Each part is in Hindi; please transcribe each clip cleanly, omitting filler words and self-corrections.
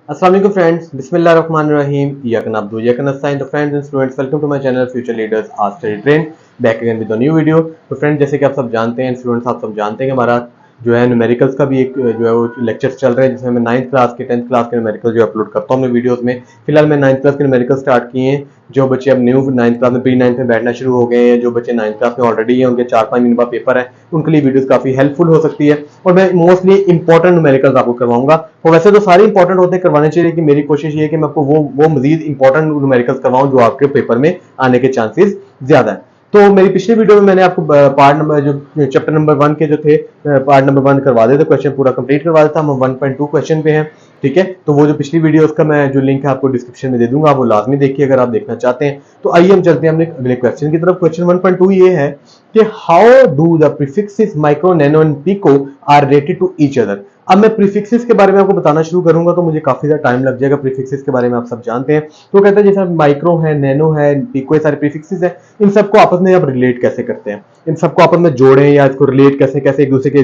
अस्सलाम वालेकुम फ्रेंड्स, बिस्मिल्लाहिर्रहमानिर्रहीम, इय्याका नअब्दु व इय्याका नस्तईन। तो friends and students, welcome to my channel future leaders आज study train, back again with a new video. तो फ्रेंड्स, जैसे कि आप सब जानते हैं, स्टूडेंट्स आप सब जानते हैं कि हमारा जो है न्यूमेरिकल्स का भी एक जो है वो लेक्चर्स चल रहे हैं, जिसमें मैं 9th क्लास के 10th क्लास के न्यूमेरिकल जो अपलोड करता हूँ अपने वीडियोस में। फिलहाल मैं 9th क्लास के न्यूमेरिकल स्टार्ट किए हैं। जो बच्चे अब न्यू 9th क्लास में प्री 9th में बैठना शुरू हो गए हैं, जो बच्चे 9th क्लास में ऑलरेडी हैं, उनके 4-5 महीने बाद पेपर है, उनके लिए वीडियोस काफी हेल्पफुल हो सकती है। और मैं मोस्टली इंपॉर्टेंट न्यूमेरिकल्स आपको करवाऊंगा। तो वैसे तो सारे इंपॉर्टेंट होते करवाने चाहिए, लेकिन मेरी कोशिश ये है कि मैं आपको वो मजीद इंपॉर्टेंट न्यूमेरिकल्स करवाऊं जो आपके पेपर में आने के चांसेस ज्यादा है। तो मेरी पिछली वीडियो में मैंने आपको पार्ट नंबर जो चैप्टर नंबर 1 के जो थे पार्ट नंबर 1 करवा देते, क्वेश्चन पूरा कंप्लीट करवा देता। हम 1.2 क्वेश्चन पे हैं, ठीक है। तो वो जो पिछली वीडियो उसका मैं जो लिंक है आपको डिस्क्रिप्शन में दे दूंगा, आप वो लाजमी देखिए अगर आप देखना चाहते हैं। तो आइए हम चलते हैं अपने अगले क्वेश्चन की तरफ। क्वेश्चन 1.2 ये है कि how do the prefixes micro, nano and pico are related to each other. अब मैं प्रीफिक्सेस के बारे में आपको बताना शुरू करूंगा तो मुझे काफी ज्यादा टाइम लग जाएगा। प्रीफिक्सेस के बारे में आप सब जानते हैं। तो कहते हैं जैसे माइक्रो है, नैनो है, पिको, ये सारे प्रीफिक्सेस है। इन सबको आपस में आप रिलेट कैसे करते हैं, इन सबको आपस में जोड़ें या इसको रिलेट कैसे कैसे एक दूसरे के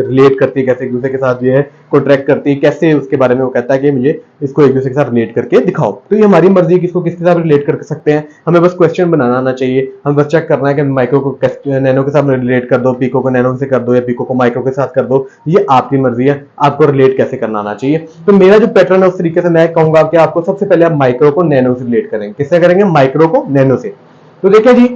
रिलेट करती है, कैसे एक दूसरे के साथ जो है कॉन्ट्रैक्ट करती है, कैसे उसके बारे में वो कहता है कि मुझे इसको एक दूसरे के साथ रिलेट करके दिखाओ। तो ये हमारी मर्जी है कि इसको किसके साथ रिलेट कर सकते हैं। हमें बस क्वेश्चन बनाना आना चाहिए। हमें बस चेक करना है कि माइक्रो को नैनो के साथ रिलेट कर दो, पिको को नैनो से कर दो, या पिको को माइक्रो के साथ कर दो। ये आपकी मर्जी है, आपको रिलेट कैसे करना आना चाहिए। तो मेरा जो पैटर्न है उस तरीके से मैं कहूंगा कि आपको सबसे पहले आप माइक्रो को नैनो से रिलेट करेंगे। किससे करेंगे? माइक्रो को नैनो से। तो देखिए जी,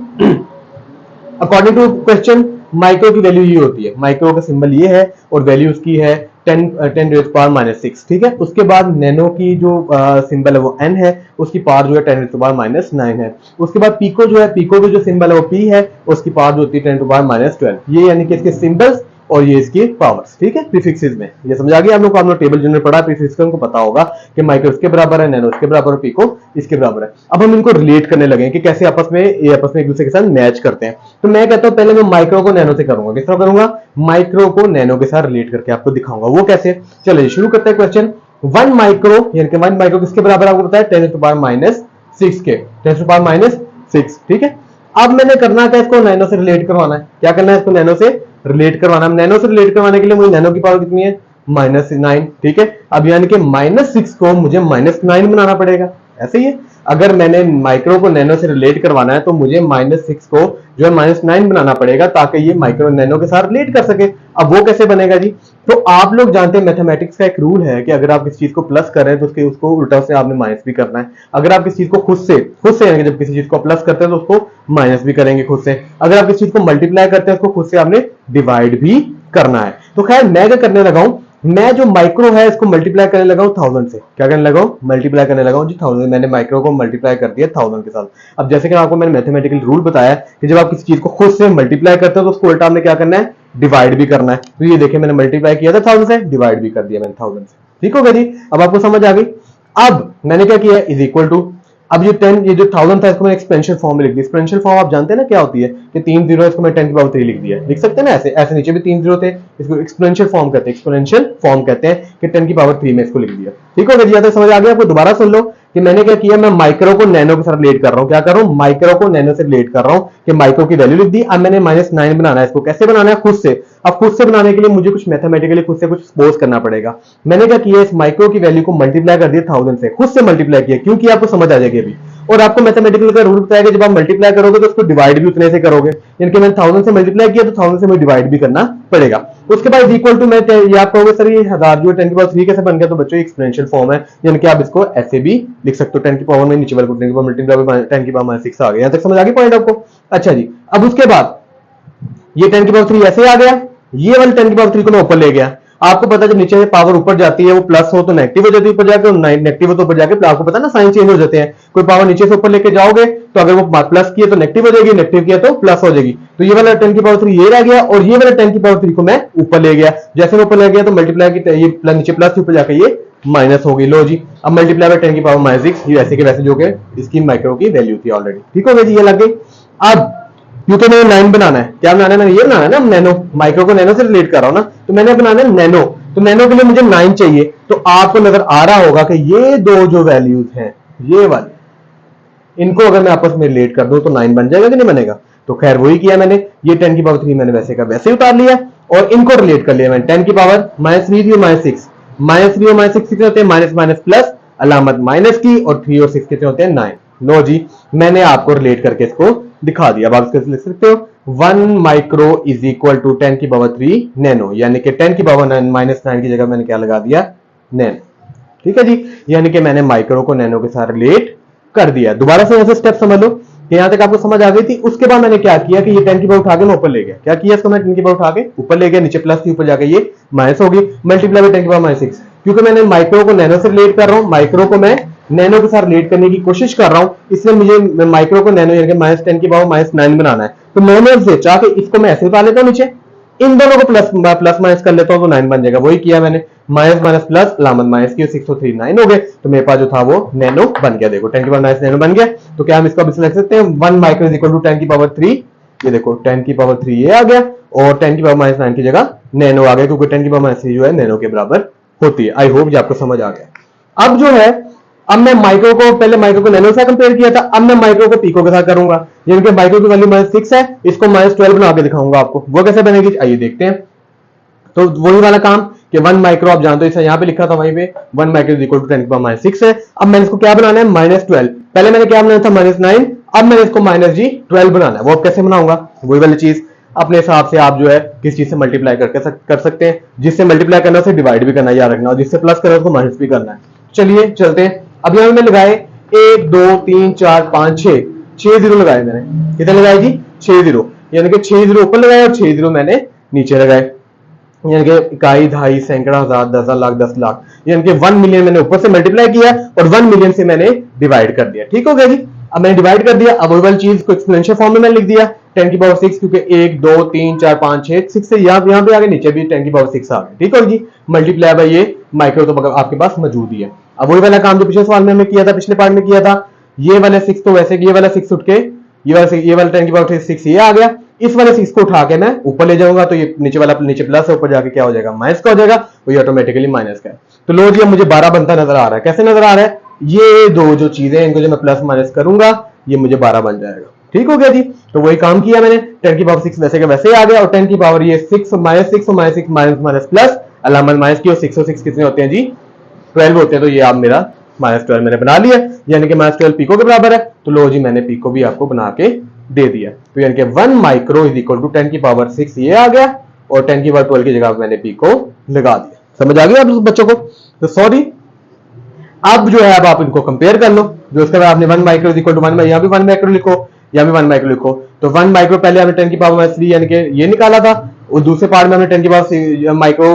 अकॉर्डिंग टू क्वेश्चन माइक्रो की वैल्यू ये होती है, माइक्रो का सिंबल ये है और वैल्यू उसकी है 10⁻⁻⁶, ठीक है। उसके बाद नैनो की जो सिंबल है वो n है, उसकी पावर जो है 10⁻⁹ है। उसके बाद पिको जो है, पिको की जो सिंबल है वो p है, उसकी पावर जो होती है 10⁻12। ये यानी कि इसके सिंबल्स और ये इसकी पावर्स, ठीक है, प्रीफिक्सेस में। ये समझ आ गया आप लोग को? आप लोग टेबल जिन्होंने पढ़ा प्रीफिक्स का उनको पता होगा कि माइक्रो इसके बराबर है, नैनो इसके बराबर है, पिको इसके बराबर है। अब हम इनको रिलेट करने लगे कि कैसे आपस में एक दूसरे के साथ मैच करते हैं। तो मैं कहता हूं पहले मैं माइक्रो को नैनो से करूंगा। किस तरह करूंगा? माइक्रो को नैनो के साथ रिलेट करके आपको दिखाऊंगा। वो कैसे? चलिए शुरू करते हैं क्वेश्चन। 1 माइक्रो यानी कि 1 माइक्रो किसके बराबर आपको पता है? 10⁻⁻⁶ के, 10⁻⁻⁶, ठीक है। अब मैंने करना क्या? इसको नैनो से रिलेट करवाना है। क्या करना है? इसको नैनो से रिलेट करवाना है। नैनो से रिलेट करवाने के लिए मुझे नैनो की पावर कितनी है? -9, ठीक है। अब यानी कि -6 को मुझे -9 बनाना पड़ेगा। ऐसे ही है, अगर मैंने माइक्रो को नैनो से रिलेट करवाना है तो मुझे -6 को जो है -9 बनाना पड़ेगा ताकि ये माइक्रो नैनो के साथ रिलेट कर सके। अब वो कैसे बनेगा जी? तो आप लोग जानते हैं मैथमेटिक्स का एक रूल है कि अगर आप किसी चीज को प्लस कर रहे हैं तो उसको उल्टा से आपने माइनस भी करना है। अगर आप किसी चीज को खुद से यानी कि जब किसी चीज को प्लस करते हैं तो उसको माइनस भी करेंगे खुद से। अगर आप किसी चीज को मल्टीप्लाई करते हैं उसको खुद से आपने डिवाइड भी करना है। तो खैर मैं क्या करने लगा हूं, मैं जो माइक्रो है इसको मल्टीप्लाई करने लगा हूं 1000 से। क्या करने लगा हूं? मल्टीप्लाई करने लगा हूं जी 1000। मैंने माइक्रो को मल्टीप्लाई कर दिया 1000 के साथ। अब जैसे कि आपको मैंने मैथमेटिकल रूल बताया कि जब आप किसी चीज को खुद से मल्टीप्लाई करते हो तो उसको उल्टा आपने क्या करना है? डिवाइड भी करना है। तो ये देखिए मैंने मल्टीप्लाई किया था 1000 से, डिवाइड भी कर दिया मैंने 1000 से। ठीक हो गया जी? अब आपको समझ आ गई। अब मैंने क्या किया? इज इक्वल टू, अब ये 10, ये जो 1000 था इसको मैंने एक्सपेंशन फॉर्म में लिख दिया। एक्सपेंशन फॉर्म आप जानते हैं ना क्या होती है कि 3 जीरो, इसको मैं 10⁻³ लिख दिया। लिख सकते हैं ना ऐसे, ऐसे नीचे भी 3 जीरो थे, इसको एक्सपोनेंशियल फॉर्म कहते हैं। एक्सपोनेंशियल फॉर्म कहते हैं कि 10⁻³ में इसको लिख दिया। ठीक हो गया? समझ आ गया आपको? दोबारा सुन लो कि मैंने क्या किया, मैं माइक्रो को नैनो के साथ रिलेट कर रहा हूं। क्या कर रहा हूं? माइक्रो को नैनो से रिलेट कर रहा हूं कि माइक्रो की वैल्यू लिख दी। अब मैंने -9 बनाना है। इसको कैसे बनाना है? खुद से। अब खुद से बनाने के लिए मुझे कुछ मैथमेटिकली खुद से कुछ सपोज करना पड़ेगा। मैंने क्या किया, इस माइक्रो की वैल्यू को मल्टीप्लाई कर दिया 1000 से, खुद से मल्टीप्लाई किया, क्योंकि आपको समझ आ जाएगी अभी। और आपको मैथमेटिकल का रूल बताया कि जब आप मल्टीप्लाई करोगे तो उसको डिवाइड भी उतने से करोगे। यानी कि मैंने 1000 से मल्टीप्लाई किया तो 1000 से मुझे डिवाइड भी करना पड़ेगा। उसके बाद इक्वल टू, मैं ये आप कहोगे सर ये 1000 जो 10⁻³ कैसे बन गया? तो बच्चों एक्सपोनेंशियल फॉर्म है, यानी कि आप इसको ऐसे भी लिख सकते हो। 10 की पावर में नीचे वाले को 10 की पावर मल्टीप्लाई 10⁻⁶ आ गया। यहां तक समझ आ गई पॉइंट आपको? अच्छा जी, अब उसके बाद ये 10⁻³ ऐसे आ गया, ये वाले 10⁻³ को मैं ऊपर ले गया। आपको पता है जब नीचे से पावर ऊपर जाती है वो प्लस हो तो नेगेटिव हो जाती है ऊपर जाके, और नेगेटिव हो तो ऊपर जाके आपको पता है ना साइन चेंज हो जाते हैं। कोई पावर नीचे से ऊपर लेके जाओगे तो अगर वो प्लस की है तो नेगेटिव हो जाएगी, नेगेटिव किया तो प्लस हो जाएगी। तो ये वाला 10⁻³ ये रह गया और ये वाला 10⁻³ को मैं ऊपर ले गया। जैसे मैं ऊपर ले गया तो मल्टीप्लाई की ये नीचे प्लस के ऊपर जाके ये माइनस हो गई। लो जी, अब मल्टीप्लाई बाय 10⁻⁻⁶, ये वैसे के वैसे जो कि इसकी माइक्रो की वैल्यू थी ऑलरेडी। ठीक हो गया जी? ये लग गई। अब क्योंकि मैंने 9 बनाना है, क्या बनाना है? मैंने ये बनाना है ना, नैनो, माइक्रो को नैनो से रिलेट कर रहा हूं ना, तो मैंने बनाना है नैनो। तो नैनो के लिए मुझे 9 चाहिए। तो आपको नजर आ रहा होगा कि ये दो जो वैल्यूज हैं, ये वाली, इनको अगर मैं आपस में रिलेट कर दूं तो 9 बन जाएगा कि नहीं बनेगा? तो खैर वही किया मैंने। ये 10⁻³ मैंने वैसे का वैसे ही उतार लिया और इनको रिलेट कर लिया मैंने। 10⁻³ थी और -6, -3 और -6 कितने होते हैं, माइनस माइनस प्लस, अलामत माइनस की, और 3 और 6 कितने होते हैं, 9। लो जी, मैंने आपको रिलेट करके इसको दिखा दिया। अब आप इसको लिख सकते हो 1 माइक्रो इज इक्वल टू 10 की पावर 3 नैनो, यानी कि 10 की पावर -9 की जगह मैंने क्या लगा दिया, नैनो। ठीक है जी, यानी कि मैंने माइक्रो को नैनो के साथ रिलेट कर दिया। दोबारा से ऐसे स्टेप समझ लो कि यहां तक आपको समझ आ गई थी। उसके बाद मैंने क्या किया कि ये 10 की पावर उठा के मैं ऊपर ले गया। क्या किया, इसको मैं 10 की पावर उठा के ऊपर ले गया, नीचे प्लस थी, ऊपर जाके ये माइनस होगी, मल्टीप्लाई बाय 10 की पावर -6। क्योंकि मैंने माइक्रो को नैनो से रिलेट कर रहा हूं, माइक्रो को मैं नैनो के साथ रिलेट करने की कोशिश कर रहा हूं, इसलिए मुझे माइक्रो को नैनो यानी -10 की पावर -9 बनाना है। तो मैंने से चाह के इसको मैं ऐसे उठा लेता हूं नीचे, इन दोनों को प्लस प्लस माइनस कर लेता हूं तो 9 बन जाएगा। वही किया मैंने, माइनस माइनस प्लस, अलामत माइनस की, 6 और 3 9 हो गए। तो मेरे पास जो था वो नैनो बन गया। देखो 10 की पावर माइनस नैनो बन गया। तो क्या हम इसको अब लिख सकते हैं 1 माइक्रो इज इक्वल टू 10 की पावर 3। ये देखो 10 की पावर 3 ये आ गया, और 10 की पावर -9 की जगह नैनो आ गया, क्योंकि 10 की पावर -3 जो है नैनो के बराबर होती है। आई होप ये आपको समझ आ गया। अब जो है, अब मैं माइक्रो को, पहले माइक्रो को नैनो से कंपेयर किया था, अब मैं माइक्रो को पिको के साथ करूंगा। यानी कि माइक्रो की वैल्यू -6 है, इसको -12 बना के दिखाऊंगा आपको। वो कैसे बनेगी, आइए देखते हैं। तो वही वाला काम कि 1 माइक्रो आप जानते हो, इसे यहां पे लिखा था वहीं पे 1 माइक्रो इज इक्वल टू 10 की पावर -6 है। अब मैंने इसको क्या बनाना है, -12। पहले मैंने क्या बनाया था, -9, अब मैंने इसको -12 बनाना है। वो अब कैसे बनाऊंगा, वही वाली चीज अपने हिसाब से आप जो है किस चीज से मल्टीप्लाई कर सकते हैं। जिससे मल्टीप्लाई करना उसे डिवाइड भी करना याद रखना, और जिससे प्लस करना उसको माइनस भी करना है। चलिए चलते हैं। अब यहां में लगाए 1 2 3 4 5 6 जीरो लगाए मैंने। कितने लगाए जी, 6 जीरो, यानी कि 6 जीरो ऊपर लगाए और 6 जीरो मैंने नीचे लगाए। यानी कि इकाई, दहाई, सैकड़ा, हजार, 10,000, लाख, 10 लाख, यानी कि 1 मिलियन मैंने ऊपर से मल्टीप्लाई किया और 1 मिलियन से मैंने डिवाइड कर दिया। ठीक हो गया जी। अब मैंने डिवाइड कर दिया, अब वही वाली चीज को एक्सपोनेंशियल फॉर्म में मैंने लिख दिया 10 की पावर 6, क्योंकि 1 2 3 4 5 6 से यहां पे आगे, नीचे भी 10 की पावर 6 आ गया। ठीक है जी, मल्टीप्लाई बाय ये माइक्रो तो आपके पास मौजूद ही है। अब वही वाला काम जो पिछले सवाल में हमने किया था, पिछले पार्ट में किया था, ये वाला 6 तो वैसे ये वाला 6 उठ के ये वाला 10 की पावर 6 ये आ गया। इस वाले 6 को उठा के मैं ऊपर ले जाऊंगा, तो ये नीचे वाला नीचे प्लस है, ऊपर जाके क्या हो जाएगा, माइनस का हो जाएगा, तो ये ऑटोमेटिकली माइनस का है। तो लो जी, अब मुझे 12 बनता नजर आ रहा है। कैसे नजर आ रहा है, ये दो जो चीजें इनको जो मैं प्लस माइनस करूंगा, ये मुझे 12 बन जाएगा। ठीक हो गया जी। तो वही काम किया मैंने, 10 की पावर 6 वैसे का वैसे ही आ गया, और 10 की पावर ये 6 -6 और -6 माइनस प्लस, अलामत माइनस की, और 6 और 6 कितने होते हैं जी, 12 होते हैं। तो ये आप मेरा -12 मैंने बना लिया, यानी कि -12 पीको के बराबर है। तो लो जी, मैंने पीको भी आपको बना के दे दिया। तो यानी कि 1 माइक्रो इज इक्वल टू 10 की पावर 6 ये आ गया, और 10 की पावर 12 की जगह मैंने पीको लगा दिया। समझ आ गया आप बच्चों को। तो सॉरी, अब जो है अब आप इनको कंपेयर कर लो। जो उसके बाद आपने 1 माइक्रो इज इक्वल टू 1, यहाँ भी 1 माइक्रो लिखो, यहाँ भी 1 माइक्रो लिखो। तो 1 माइक्रो पहले हमने 10 की पावर -3 यानी कि ये निकाला था, और दूसरे पार्ट में हमने 10 की पावर माइक्रो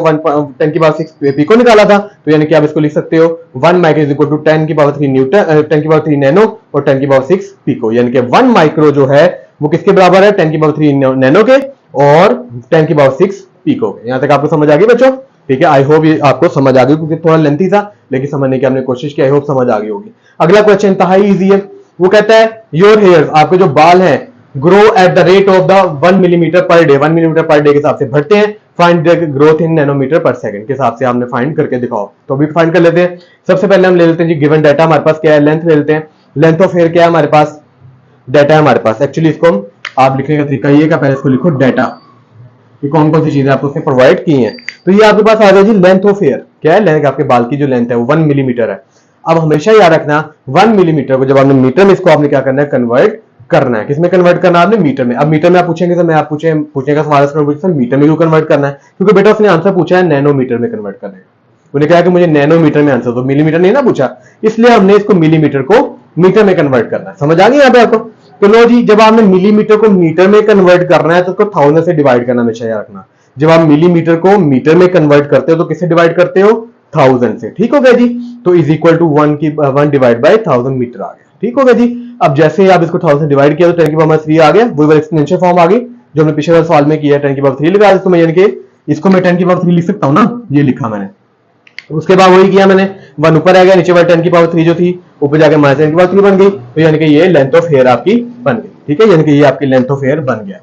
10 की पावर 6 पीको निकाला था। तो यानी कि आप इसको लिख सकते हो 1 माइक्रो इज इक्वल टू 10 की पावर 3 न्यूटन, 10 की पावर 3 नैनो, और 10 की पावर 6 पीको। यानी कि 1 माइक्रो जो है वो किसके बराबर है, 10 की पावर 3 नैनो के, और 10 की पावर 6 पीको के। यहां तक आपको समझ आ गई बच्चों। ठीक है, आई होप ये आपको समझ आ गई, क्योंकि थोड़ा लेंथी था, लेकिन समझने की हमने कोशिश की। आई होप समझ आ गई होगी। अगला क्वेश्चन इंतहाई इजी है। वो कहता है योर हेयर्स, आपके जो बाल हैं, grow at the rate of the 1 millimetre per day, 1 millimetre per day के हिसाब से बढ़ते हैं। Find the growth in nanometre per second के हिसाब से आपने फाइंड करके दिखाओ। तो अभी फाइंड कर लेते हैं। सबसे पहले हम ले लेते हैं जी गिवन डाटा, हमारे पास क्या है, लेंथ ले लेते हैं। लेंथ ऑफ हेयर क्या है हमारे पास, डाटा है हमारे पास। एक्चुअली इसको आप लिखने का तरीका ये, पहले इसको लिखो डाटा, कि कौन कौन सी चीजें आपको उसने प्रोवाइड की हैं। तो ये आपके पास आ गया जी लेंथ ऑफ हेयर। क्या है, लेंथ, आपके बाल की जो लेंथ है वो 1 मिलीमीटर है। अब हमेशा याद रखना 1 मिलीमीटर को जब आपने मीटर में, इसको आपने क्या करना है, कन्वर्ट करना है। किसमें कन्वर्ट करना है आपने, मीटर में। अब मीटर में आप पूछेंगे तो मैं आप पूछने का सवाल सर मीटर में क्यों कन्वर्ट करना है, क्योंकि बेटा उसने आंसर पूछा है नैनोमीटर में कन्वर्ट करने का। उन्हें कहा कि मुझे नैनोमीटर में आंसर दो, मिलीमीटर नहीं ना पूछा, इसलिए हमने इसको मिलीमीटर को मीटर में कन्वर्ट करना है। समझ आ गई यहाँ पे आपको। तो लो जी, जब आपने मिलीमीटर को मीटर में कन्वर्ट करना है तो उसको 1000 से डिवाइड करना हमेशा याद रखना। जब आप मिलीमीटर को मीटर में कन्वर्ट करते हो तो किससे डिवाइड करते हो, 1000 से। ठीक हो गया जी। तो is equal to 1 divide by 1000 meter आ गया। ठीक हो गया जी। अब जैसे ही आप इसको 1000 डिवाइड किया तो 10 की पावर 3 आ गया, वही वाला एक्सपोनेंशियल फॉर्म आ गई जो हमने पिछले सवाल में किया। 10 की पावर 3 लगा, तो मैं यानी कि इसको मैं 10 की पावर 3 लिख सकता हूं ना, ये लिखा मैंने। उसके बाद वही किया मैंने, 1 ऊपर आ गया, नीचे वाला 10 की पावर 3 जो थी ऊपर जाके -10 की पावर 3 बन गई। तो यानी कि ये लेंथ ऑफ हेयर आपकी बन गई। ठीक है, यानी कि ये आपकी लेंथ ऑफ हेयर बन गया।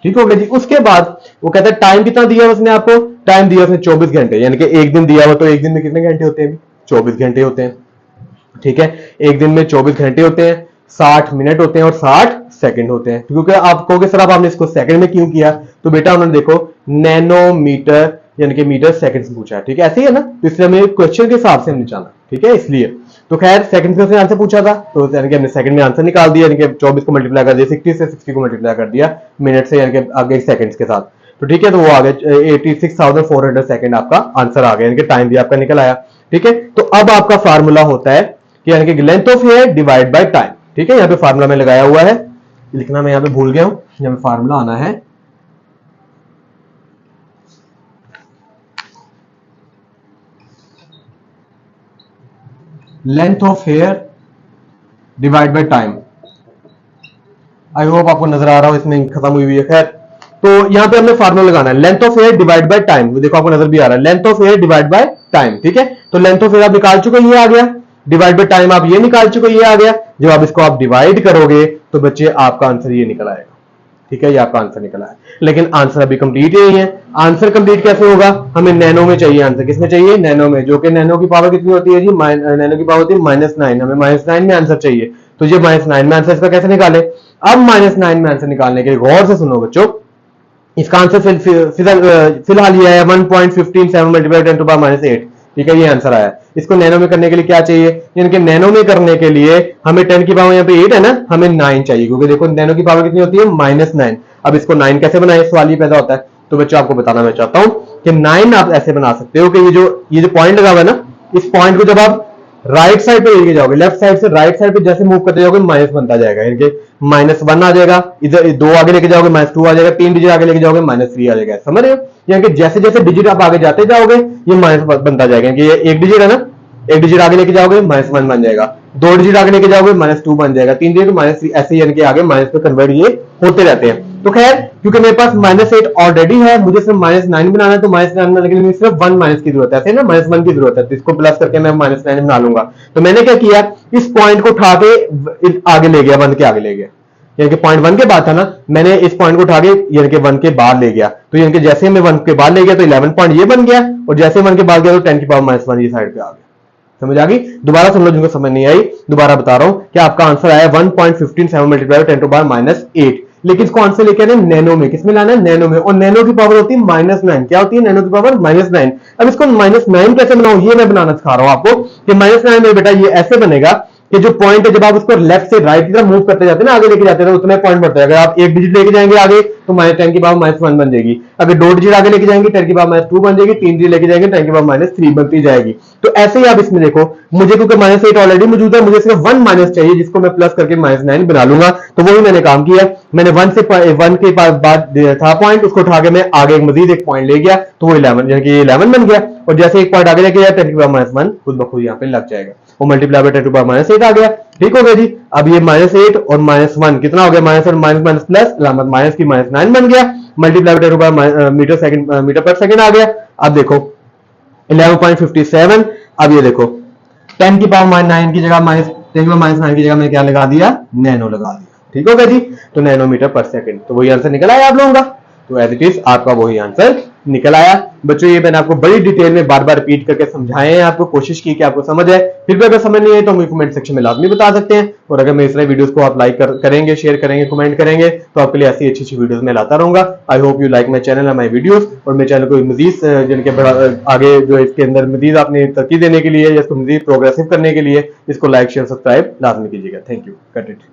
ठीक हो गया जी। उसके बाद वो कहता है टाइम कितना दिया उसने आपको, टाइम दिया उसने 24 घंटे, यानी कि एक दिन दिया हुआ, तो एक दिन में कितने घंटे होते हैं, 24 घंटे होते हैं। ठीक है, एक दिन में 24 घंटे होते हैं, 60 मिनट होते हैं और 60 सेकंड होते हैं। क्योंकि आप कहोगे सर आप आपने इसको सेकंड में क्यों किया, तो बेटा उन्होंने देखो नैनोमीटर यानी कि मीटर सेकंड्स पूछा है, ठीक है, ऐसे ही है ना, तो इसलिए हमें क्वेश्चन के हिसाब से हमने जाना, ठीक है, इसलिए तो खैर सेकंड में आंसर पूछा था, तो यानी कि हमने सेकंड में आंसर निकाल दिया, यानी कि 24 को मल्टीप्लाई कर दिया 60 से, 60 को मल्टीप्लाई कर दिया मिनट से, यानी कि आगे सेकंड्स के साथ, तो ठीक है, तो वो आ गया 86,400 सेकंड आपका आंसर आ गया, यानी कि टाइम भी आपका निकल आया, ठीक है। तो अब आपका फार्मूला होता है कि यानी कि length of hair divide by time, ठीक है, यहाँ पे फार्मूला में लगाया हुआ है, लिखना मैं यहाँ पे भूल गया हूं, यहाँ पे फार्मूला आना है length of hair divide by time. I hope आपको नजर आ रहा हो, इसमें खत्म हुई है, खैर तो यहां पे हमने फार्मूला लगाना है length of hair divide by time, देखो आपको नजर भी आ रहा है length of hair divide by time, ठीक है, तो लेंथ ऑफ हेयर आप निकाल चुके, ये आ गया, डिवाइड बाय टाइम आप ये निकाल चुके, ये आ गया, जब आप इसको आप डिवाइड करोगे तो बच्चे आपका आंसर ये निकल आएगा, ठीक है, ये आपका आंसर निकला है, लेकिन आंसर अभी कंप्लीट ही नहीं है। आंसर कंप्लीट कैसे होगा, हमें नैनो में चाहिए आंसर, किसमें चाहिए, नैनो में, जो कि नैनो की पावर कितनी होती है जी, नैनो की पावर होती है -9, हमें -9 में आंसर चाहिए, तो ये -9 में आंसर इसका कैसे निकाले। अब -9 में आंसर निकालने के लिए गौर से सुनो बच्चों, इसका आंसर फिलहाल ये है 1.157 मल्टीप्लाई 10 टू पावर -8, ठीक है, ये आंसर आया। इसको नैनो में करने के लिए क्या चाहिए, यानी कि नैनो में करने के लिए हमें 10 की पावर यहाँ पे 8 है ना, हमें 9 चाहिए, क्योंकि देखो नैनो की पावर कितनी होती है -9। अब इसको 9 कैसे बनाए, सवाल ये पैदा होता है, तो बच्चों आपको बताना मैं चाहता हूं कि 9 आप ऐसे बना सकते हो कि ये जो पॉइंट लगा हुआ है ना, इस पॉइंट को जब आप राइट साइड पे लेके जाओगे, लेफ्ट साइड से राइट साइड पे जैसे मूव करते जाओगे माइनस बनता जाएगा, यानी कि -1 आ जाएगा, इधर 2 आगे लेके जाओगे -2 आ जाएगा, 3 डिजिट आगे लेके जाओगे -3 आ जाएगा, समझ रहे हो, यानी कि जैसे जैसे डिजिट आप आगे जाते जाओगे ये माइनस बनता जाएगा, कि ये एक डिजिट है ना, एक डिजिट आगे लेके जाओगे -1 बन जाएगा, 2 डिजिट आगे लेके जाओगे -2 बन जाएगा, 3 डिजिट -3, ऐसे यानी कि आगे माइनस पे कन्वर्ट ये होते रहते हैं। तो खैर क्योंकि मेरे पास -8 ऑलरेडी है, मुझे सिर्फ -9 बनाना है, तो -9 बनाने के लिए सिर्फ 1 माइनस की जरूरत है, ऐसे ना -1 की जरूरत है, तो इसको प्लस करके मैं -9 बना लूंगा। तो मैंने क्या किया, इस पॉइंट को उठा के आगे ले गया, 1 के आगे ले गया, यानी कि पॉइंट 1 के बाद था ना, मैंने इस पॉइंट को उठा के यानी कि 1 के बाद ले गया, तो यानी कि जैसे मैं 1 के बाद ले गया तो 11 पॉइंट ये बन गया, और जैसे 1 के बाद गया तो 10 की पावर -1 ये साइड पे आ गया। समझ आ गई, दोबारा सुन लो जिनको समझ नहीं आई, दोबारा बता रहा हूं कि आपका आंसर आया 1.157 मल्टीप्लाई 10 टू पावर -8, लेकिन इसको आंसर लेके आना नैनो में, किसमें लाना है, नैनो में, और नैनो की पावर होती है -9, क्या होती है नैनो की पावर -9। अब इसको -9 कैसे बनाऊं, ये मैं बनाना सिखा रहा हूं आपको कि -9 में बेटा ये ऐसे बनेगा कि जो पॉइंट है जब आप उसको लेफ्ट से राइट की तरफ मूव करते जाते हैं ना, आगे लेके जाते हैं, तो उतना पॉइंट बढ़ता है, अगर आप एक डिजिट लेके जाएंगे आगे तो -10 की पावर -1 बन जाएगी, अगर 2 डिजिट आगे लेके जाएंगे 10 की पावर -2 बन जाएगी, 3 डिजिट लेके जाएंगे 10 की पावर -3 बनती जाएगी। तो ऐसे ही आप इसमें देखो, मुझे क्योंकि -8 ऑलरेडी मौजूद है, मुझे सिर्फ 1 माइनस चाहिए, जिसको मैं प्लस करके -9 बना लूंगा, तो वही मैंने काम किया, मैंने 1 के बाद था पॉइंट, उसको उठा के मैं आगे मजीद एक पॉइंट ले गया, तो वो 11 यानी कि 11 बन गया, और जैसे एक पॉइंट आगे लेके जाए 10 की पावर -1 खुद ब खुद यहाँ पे लग जाएगा, वो मल्टीप्लाई बाय 10 की पावर -8 आ गया, ठीक हो गया जी। अब ये -8 और -1 कितना हो गया, माइनस और माइनस माइनस प्लस, अलामत माइनस की -9 बन गया, मल्टीप्लाई बाय 10 की पावर मीटर पर सेकंड आ गया। अब देखो 11.57, अब ये देखो 10 की पावर -9 की जगह -9 की जगह मैंने क्या लगा दिया, नैनो लगा दिया, ठीक हो गया जी, तो नैनोमीटर पर सेकंड, तो वही आंसर निकला है आप लोगों का, तो एज इट इज आपका वही आंसर निकल आया। बच्चों ये मैंने आपको बड़ी डिटेल में बार बार रिपीट करके समझाए हैं, आपको कोशिश की कि आपको समझ आए, फिर भी अगर समझ नहीं आए तो मुझे कमेंट सेक्शन में लाजमी बता सकते हैं, और अगर मैं इस तरह वीडियोस को आप लाइक करेंगे, शेयर करेंगे, कमेंट करेंगे, तो आपके लिए ऐसी अच्छी वीडियोस मैं लाता रहूंगा। I hope you like my channel and my videos, और मेरे चैनल को मजीद जिनके आगे जो इसके अंदर मजीद आपने तरक्की देने के लिए या इसको मजीद प्रोग्रेसिव करने के लिए इसको लाइक शेयर सब्सक्राइब लाजमी कीजिएगा। Thank you, cut it.